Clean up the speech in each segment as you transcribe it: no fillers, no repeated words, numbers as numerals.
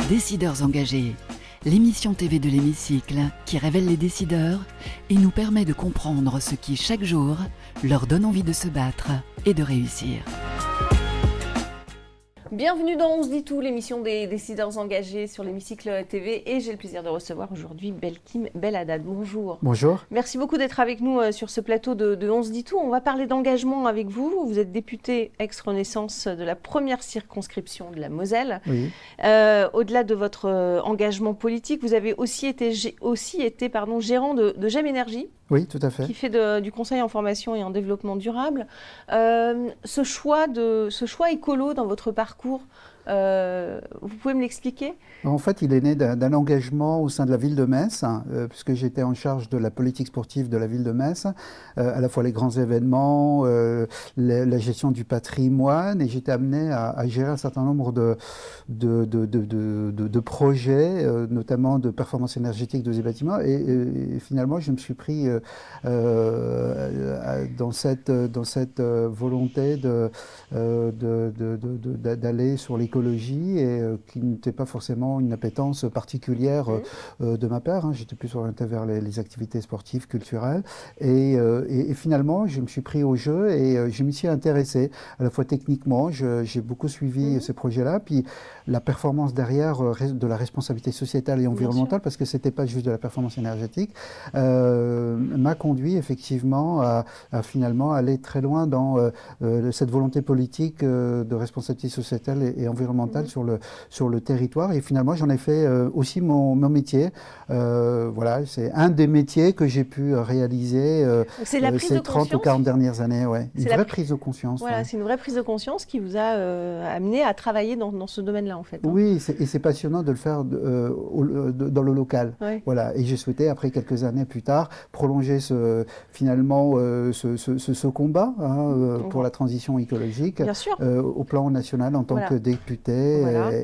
Décideurs engagés, l'émission TV de l'Hémicycle qui révèle les décideurs et nous permet de comprendre ce qui, chaque jour, leur donne envie de se battre et de réussir. Bienvenue dans On se dit tout, l'émission des décideurs engagés sur l'Hémicycle TV et j'ai le plaisir de recevoir aujourd'hui Belkim Belhaddad. Bonjour. Bonjour. Merci beaucoup d'être avec nous sur ce plateau de On se dit tout. On va parler d'engagement avec vous. Vous êtes député ex-Renaissance de la première circonscription de la Moselle. Oui. Au-delà de votre engagement politique, vous avez aussi été gérant de GEM Énergie. Oui, tout à fait. Qui fait du conseil en formation et en développement durable. Ce choix écolo dans votre parcours, vous pouvez me l'expliquer ? En fait, il est né d'un engagement au sein de la ville de Metz, puisque j'étais en charge de la politique sportive de la ville de Metz, à la fois les grands événements, la gestion du patrimoine, et j'étais amené à gérer un certain nombre de projets, notamment de performance énergétique de ces bâtiments, et finalement, je me suis pris dans cette volonté d'aller sur l'écologie et qui n'était pas forcément une appétence particulière de ma part. J'étais plus orienté vers les activités sportives, culturelles. Et finalement, je me suis pris au jeu et je m'y suis intéressé. À la fois techniquement, j'ai beaucoup suivi ces projets-là. Puis la performance derrière de la responsabilité sociétale et environnementale, parce que ce n'était pas juste de la performance énergétique, m'a conduit effectivement à finalement aller très loin dans cette volonté politique de responsabilité sociétale et environnementale sur le territoire. Et finalement, j'en ai fait aussi mon métier. Voilà, c'est un des métiers que j'ai pu réaliser ces 30 ou 40 dernières années. Ouais. Une vraie prise de conscience. Voilà, c'est une vraie prise de conscience qui vous a amené à travailler dans ce domaine-là, en fait. Oui, et c'est passionnant de le faire dans le local. Ouais. Voilà, et j'ai souhaité, après quelques années plus tard, prolonger finalement ce combat pour la transition écologique au plan national en tant que député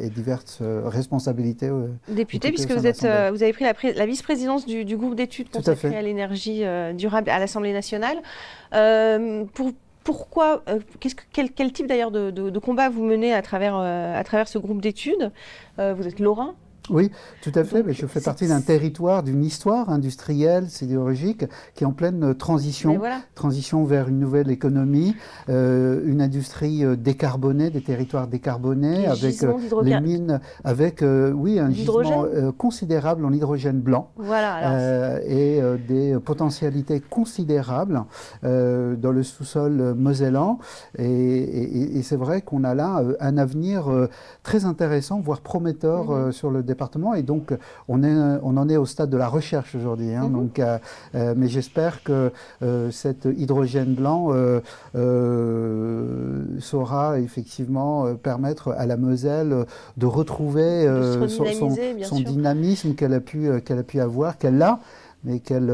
et diverses responsabilités. Député, puisque vous avez pris la vice-présidence du groupe d'études consacré à l'énergie durable à l'Assemblée nationale. Pourquoi, quel type d'ailleurs de combat vous menez à travers ce groupe d'études ? Vous êtes lorrain ? Oui, tout à fait. Mais je fais partie d'un territoire, d'une histoire industrielle, sidérurgique, qui est en pleine transition, transition vers une nouvelle économie, une industrie décarbonée, des territoires décarbonés, avec les mines, avec un gisement considérable en hydrogène blanc, et des potentialités considérables dans le sous-sol mosellan. Et c'est vrai qu'on a là un avenir très intéressant, voire prometteur sur le département, et donc on en est au stade de la recherche aujourd'hui. Mais j'espère que cet hydrogène blanc saura effectivement permettre à la Moselle de retrouver son dynamisme qu'elle a pu avoir, qu'elle a, mais qu'elle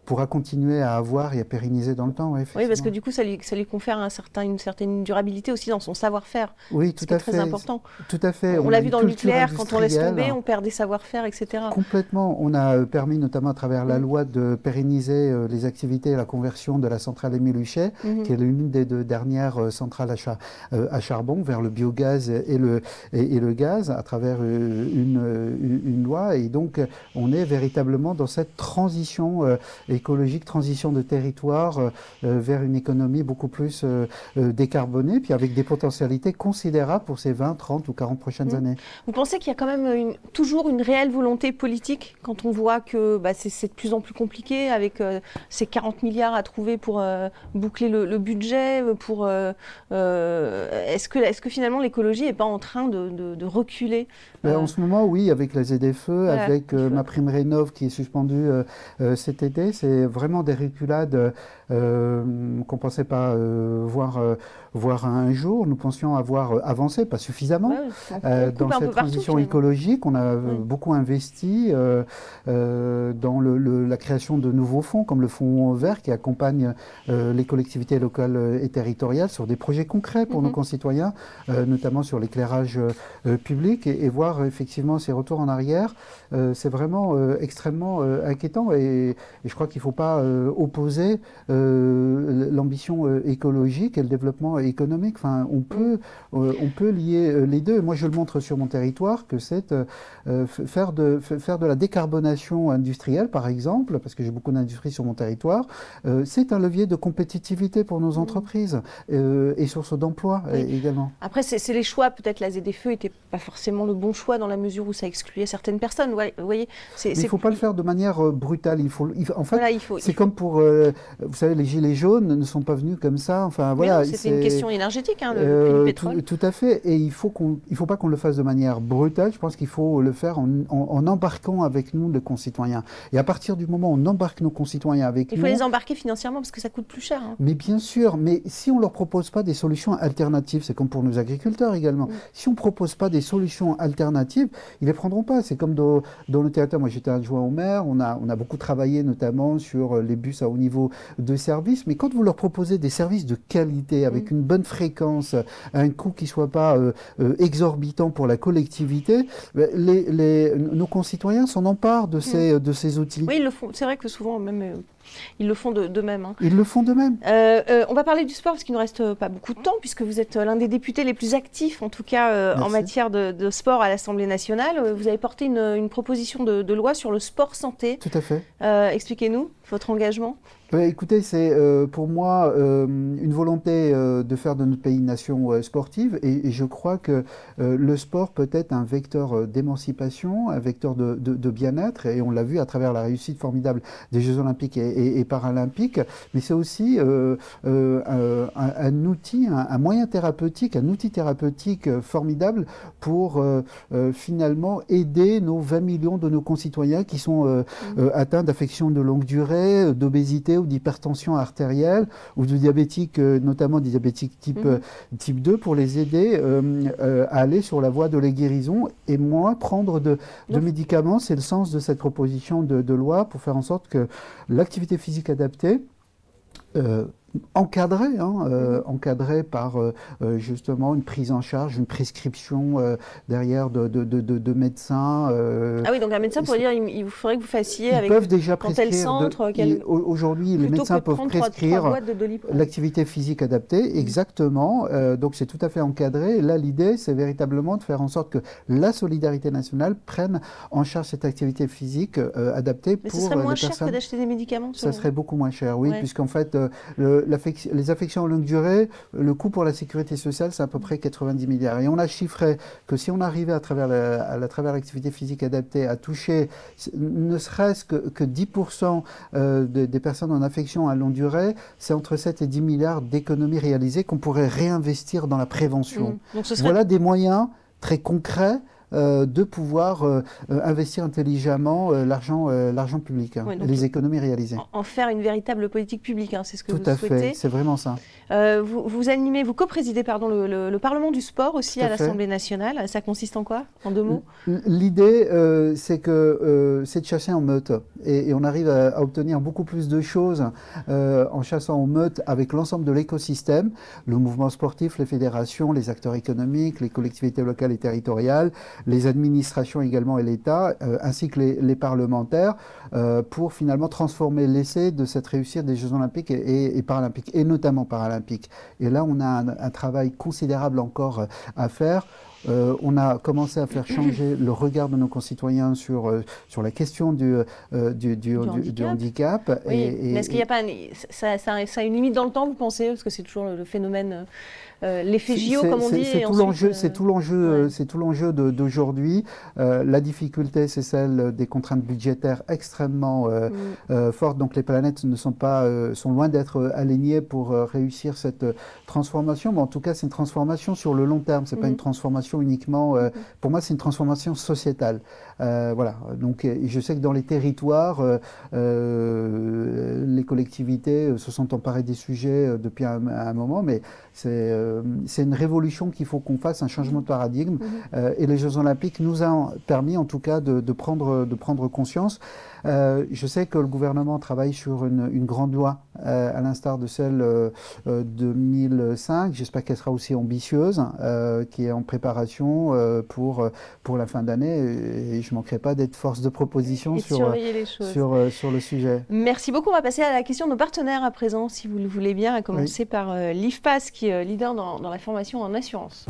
pourra continuer à avoir et à pérenniser dans le temps. Oui, parce que du coup, ça lui confère une certaine durabilité aussi dans son savoir-faire. Oui, tout à fait. C'est très important. Tout à fait. On l'a vu dans le nucléaire, quand on laisse tomber, on perd des savoir-faire, etc. Complètement. On a permis, notamment à travers la loi, de pérenniser les activités et la conversion de la centrale Émile Huchet, qui est l'une des deux dernières centrales à charbon, vers le biogaz et le gaz, à travers une loi. Et donc, on est véritablement dans cette transition écologique, transition de territoire vers une économie beaucoup plus décarbonée, puis avec des potentialités considérables pour ces 20, 30 ou 40 prochaines années. Vous pensez qu'il y a quand même toujours une réelle volonté politique quand on voit que c'est de plus en plus compliqué avec ces 40 milliards à trouver pour boucler le budget est-ce que finalement l'écologie n'est pas en train de reculer En ce moment, oui, avec la ZFE, avec MaPrimeRénov' qui est suspendue cet été, c'est vraiment des reculades qu'on ne pensait pas voir un jour. Nous pensions avoir avancé, pas suffisamment, dans cette transition écologique. On a beaucoup investi dans la création de nouveaux fonds, comme le Fonds vert, qui accompagne les collectivités locales et territoriales sur des projets concrets pour nos concitoyens, notamment sur l'éclairage public, et voir effectivement ces retours en arrière. C'est vraiment extrêmement inquiétant, et je crois qu'il ne faut pas opposer l'ambition écologique et le développement économique. Enfin, on peut lier les deux. Moi, je le montre sur mon territoire que c'est faire de la décarbonation industrielle, par exemple, parce que j'ai beaucoup d'industries sur mon territoire, c'est un levier de compétitivité pour nos entreprises et source d'emploi également. Après, c'est les choix. Peut-être la ZFE n'était pas forcément le bon choix dans la mesure où ça excluait certaines personnes. Vous voyez, il ne faut pas le faire de manière brutale. En fait, voilà, c'est comme pour, vous savez, les gilets jaunes ne sont pas venus comme ça. Enfin, voilà, c'était une question énergétique, hein, le prix du pétrole. Tout à fait. Et il faut pas qu'on le fasse de manière brutale. Je pense qu'il faut le faire en embarquant avec nous les concitoyens. Et à partir du moment où on embarque nos concitoyens avec nous... Il faut les embarquer financièrement parce que ça coûte plus cher. Hein. Mais bien sûr, mais si on ne leur propose pas des solutions alternatives, c'est comme pour nos agriculteurs également, si on ne propose pas des solutions alternatives, ils ne les prendront pas. C'est comme dans le théâtre. Moi, j'étais adjoint au maire, on a beaucoup travaillé notamment sur les bus à haut niveau de service, mais quand vous leur proposez des services de qualité, avec une bonne fréquence, un coût qui ne soit pas exorbitant pour la collectivité, nos concitoyens s'en emparent de ces outils. Oui, ils le font. C'est vrai que souvent, même... ils le font d'eux-mêmes. Hein. Ils le font d'eux-mêmes. On va parler du sport parce qu'il ne nous reste pas beaucoup de temps, puisque vous êtes l'un des députés les plus actifs, en tout cas en matière de sport à l'Assemblée nationale. Vous avez porté une proposition de loi sur le sport santé. Tout à fait. Expliquez-nous votre engagement. Écoutez, c'est pour moi une volonté de faire de notre pays une nation sportive et je crois que le sport peut être un vecteur d'émancipation, un vecteur de bien-être et on l'a vu à travers la réussite formidable des Jeux Olympiques et Paralympiques, mais c'est aussi un outil, un moyen thérapeutique, un outil thérapeutique formidable pour finalement aider nos 20 millions de nos concitoyens qui sont atteints d'affections de longue durée, d'obésité ou d'hypertension artérielle ou de diabétiques, notamment des diabétiques type 2, pour les aider à aller sur la voie de la guérison et moins prendre de médicaments. C'est le sens de cette proposition de loi pour faire en sorte que l'activité physique adaptée encadré par justement une prise en charge, une prescription derrière de médecins. Ah oui, donc un médecin pourrait dire il faudrait que vous fassiez avec peuvent déjà tel centre. Aujourd'hui, les médecins peuvent prescrire l'activité physique adaptée, exactement. Donc c'est tout à fait encadré. Et là, l'idée, c'est véritablement de faire en sorte que la solidarité nationale prenne en charge cette activité physique adaptée pour les personnes. Mais ce serait moins cher que d'acheter des médicaments. Ça serait beaucoup moins cher, oui, puisqu'en fait, les affections à longue durée, le coût pour la sécurité sociale, c'est à peu près 90 milliards. Et on a chiffré que si on arrivait à travers l'activité physique adaptée à toucher ne serait-ce que 10% des personnes en affection à longue durée, c'est entre 7 et 10 milliards d'économies réalisées qu'on pourrait réinvestir dans la prévention. Donc ce serait... Voilà des moyens très concrets de pouvoir investir intelligemment l'argent public, les économies réalisées. En faire une véritable politique publique, c'est ce que vous souhaitez. Tout à fait, c'est vraiment ça. Vous coprésidez le Parlement du sport aussi à l'Assemblée nationale. Ça consiste en quoi, en 2 mots? L'idée, c'est de chasser en meute. Et on arrive à obtenir beaucoup plus de choses en chassant en meute avec l'ensemble de l'écosystème, le mouvement sportif, les fédérations, les acteurs économiques, les collectivités locales et territoriales, les administrations également et l'État, ainsi que les parlementaires, pour finalement transformer l'essai de cette réussite des Jeux Olympiques et Paralympiques, et notamment Paralympiques. Et là, on a un travail considérable encore à faire. On a commencé à faire changer le regard de nos concitoyens sur la question du handicap. Oui, mais est-ce qu'il n'y a pas ça a une limite dans le temps, vous pensez? Parce que c'est toujours le phénomène... l'effet JO, comme on dit. C'est tout l'enjeu d'aujourd'hui. La difficulté, c'est celle des contraintes budgétaires extrêmement fortes. Donc les planètes sont loin d'être alignées pour réussir cette transformation. Mais en tout cas, c'est une transformation sur le long terme. C'est pas une transformation uniquement. Pour moi, c'est une transformation sociétale. Voilà. Donc, je sais que dans les territoires, les collectivités se sont emparées des sujets depuis un moment, mais c'est une révolution qu'il faut qu'on fasse, un changement de paradigme. Et les Jeux Olympiques nous ont permis, en tout cas, de prendre conscience. Je sais que le gouvernement travaille sur une grande loi, à l'instar de celle 2005. J'espère qu'elle sera aussi ambitieuse, qui est en préparation délibération pour la fin d'année et je ne manquerai pas d'être force de proposition sur le sujet. Merci beaucoup. On va passer à la question de nos partenaires à présent, si vous le voulez bien, à commencer par l'IFPAS, qui est leader dans la formation en assurance.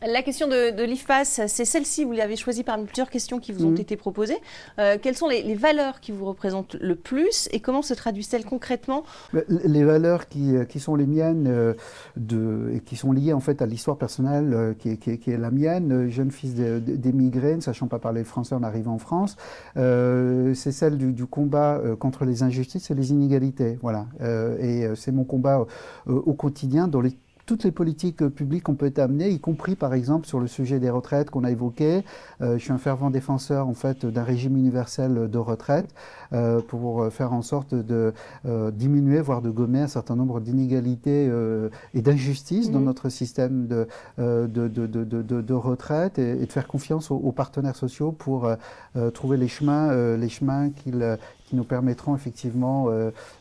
La question de l'IFPAS, c'est celle-ci, vous l'avez choisie parmi plusieurs questions qui vous ont été proposées. Quelles sont les valeurs qui vous représentent le plus et comment se traduisent-elles concrètement? Les valeurs qui sont les miennes et qui sont liées en fait à l'histoire personnelle qui est la mienne, jeune fils d'émigrés, ne sachant pas parler le français en arrivant en France, c'est celle du combat contre les injustices et les inégalités. Voilà. Et c'est mon combat au quotidien dans toutes les politiques publiques qu'on peut amener, y compris par exemple sur le sujet des retraites qu'on a évoqué. Je suis un fervent défenseur en fait d'un régime universel de retraite pour faire en sorte de diminuer, voire de gommer un certain nombre d'inégalités et d'injustices dans notre système de retraite et de faire confiance aux partenaires sociaux pour trouver les chemins qui nous permettront effectivement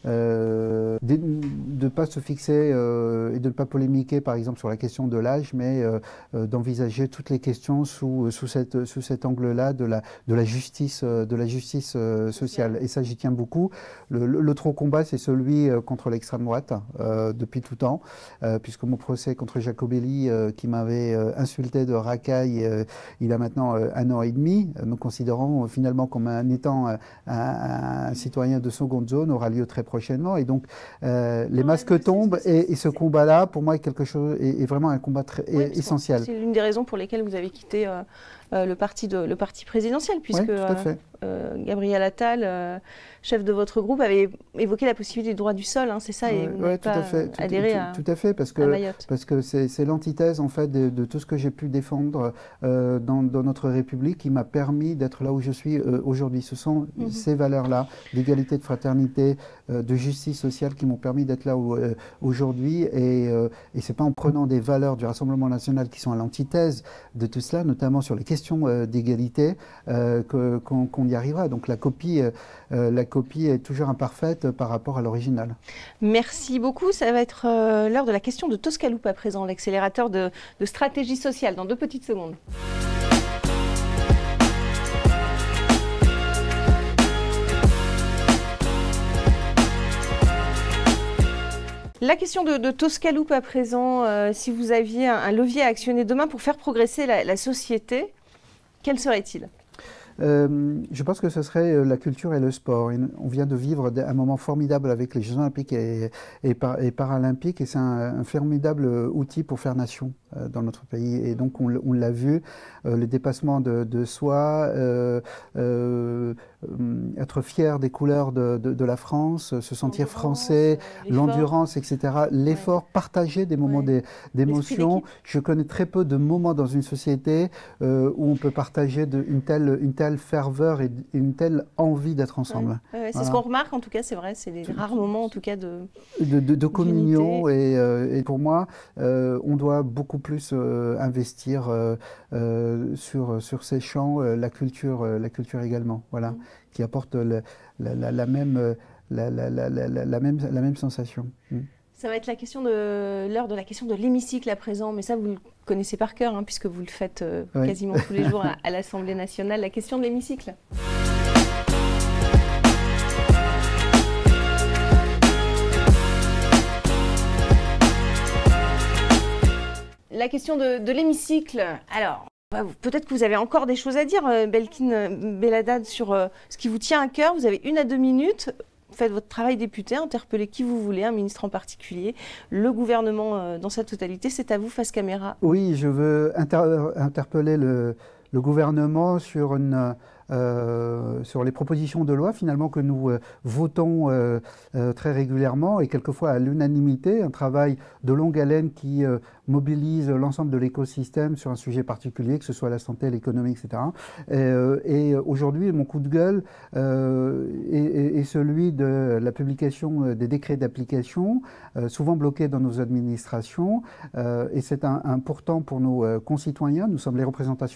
de ne pas se fixer et de ne pas polémiquer par exemple sur la question de l'âge, mais d'envisager toutes les questions sous cet angle-là de la justice sociale. Et ça, j'y tiens beaucoup. L'autre combat, c'est celui contre l'extrême droite depuis tout temps, puisque mon procès contre Jacobelli, qui m'avait insulté de racaille il y a maintenant 1 an et demi, me considérant finalement comme étant un citoyen de seconde zone, aura lieu très prochainement. Et donc, les masques tombent et ce combat-là, pour moi, est vraiment un combat essentiel. C'est l'une des raisons pour lesquelles vous avez quitté le parti présidentiel, puisque Gabriel Attal, chef de votre groupe, avait évoqué la possibilité du droit du sol, hein, c'est ça, et vous n'avez pas adhéré à Mayotte. Parce que c'est l'antithèse en fait de tout ce que j'ai pu défendre dans notre République qui m'a permis d'être là où je suis aujourd'hui. Ce sont ces valeurs-là, d'égalité, de fraternité, de justice sociale qui m'ont permis d'être là aujourd'hui. Et c'est pas en prenant des valeurs du Rassemblement national qui sont à l'antithèse de tout cela, notamment sur les questions d'égalité, qu'on y arrivera. Donc la copie est toujours imparfaite par rapport à l'original. Merci beaucoup. Ça va être l'heure de la question de Toscaloop à présent, l'accélérateur de stratégie sociale, dans 2 petites secondes. La question de Toscaloop à présent, si vous aviez un levier à actionner demain pour faire progresser la société, quel serait-il ? Je pense que ce serait la culture et le sport. On vient de vivre un moment formidable avec les Jeux Olympiques et Paralympiques, et c'est un formidable outil pour faire nation dans notre pays. Et donc on l'a vu, le dépassement de soi, être fier des couleurs de la France, se sentir français, l'endurance, etc. L'effort partagé des moments d'émotion. Je connais très peu de moments dans une société où on peut partager une telle ferveur et une telle envie d'être ensemble. C'est ce qu'on remarque, en tout cas, c'est vrai, c'est des rares moments en tout cas de communion. Et pour moi, on doit beaucoup plus investir sur ces champs, la culture également, voilà, qui apporte la même sensation. Ça va être l'heure de la question de l'hémicycle à présent, mais ça vous le connaissez par cœur, hein, puisque vous le faites quasiment tous les jours à l'Assemblée nationale. La question de l'hémicycle. La question de l'hémicycle. Alors, peut-être que vous avez encore des choses à dire, Belkin Belhaddad, sur ce qui vous tient à cœur. Vous avez 1 à 2 minutes. Faites votre travail député, interpellez qui vous voulez, un ministre en particulier, le gouvernement dans sa totalité. C'est à vous, face caméra. Oui, je veux interpeller le gouvernement sur les propositions de loi finalement que nous votons très régulièrement et quelquefois à l'unanimité, un travail de longue haleine qui mobilise l'ensemble de l'écosystème sur un sujet particulier, que ce soit la santé, l'économie, etc. Et aujourd'hui, mon coup de gueule est celui de la publication des décrets d'application, souvent bloqués dans nos administrations, et c'est important pour nos concitoyens. Nous sommes les représentants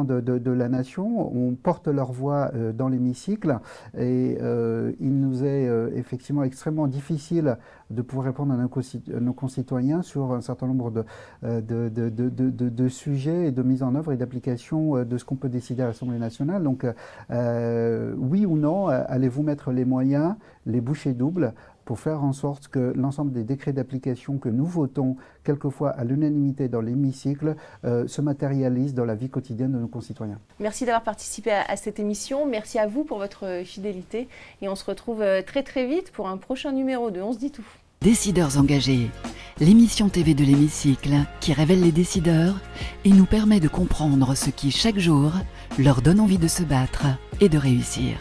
de la nation. gens, on porte leur voix dans l'hémicycle et il nous est effectivement extrêmement difficile de pouvoir répondre à nos concitoyens sur un certain nombre de sujets et de mise en œuvre et d'application de ce qu'on peut décider à l'Assemblée nationale. Donc, oui ou non, allez-vous mettre les moyens, les bouchées doubles, pour faire en sorte que l'ensemble des décrets d'application que nous votons, quelquefois à l'unanimité dans l'hémicycle, se matérialisent dans la vie quotidienne de nos concitoyens. Merci d'avoir participé à cette émission. Merci à vous pour votre fidélité. Et on se retrouve très très vite pour un prochain numéro de On se dit tout. Décideurs engagés, l'émission TV de l'hémicycle qui révèle les décideurs et nous permet de comprendre ce qui, chaque jour, leur donne envie de se battre et de réussir.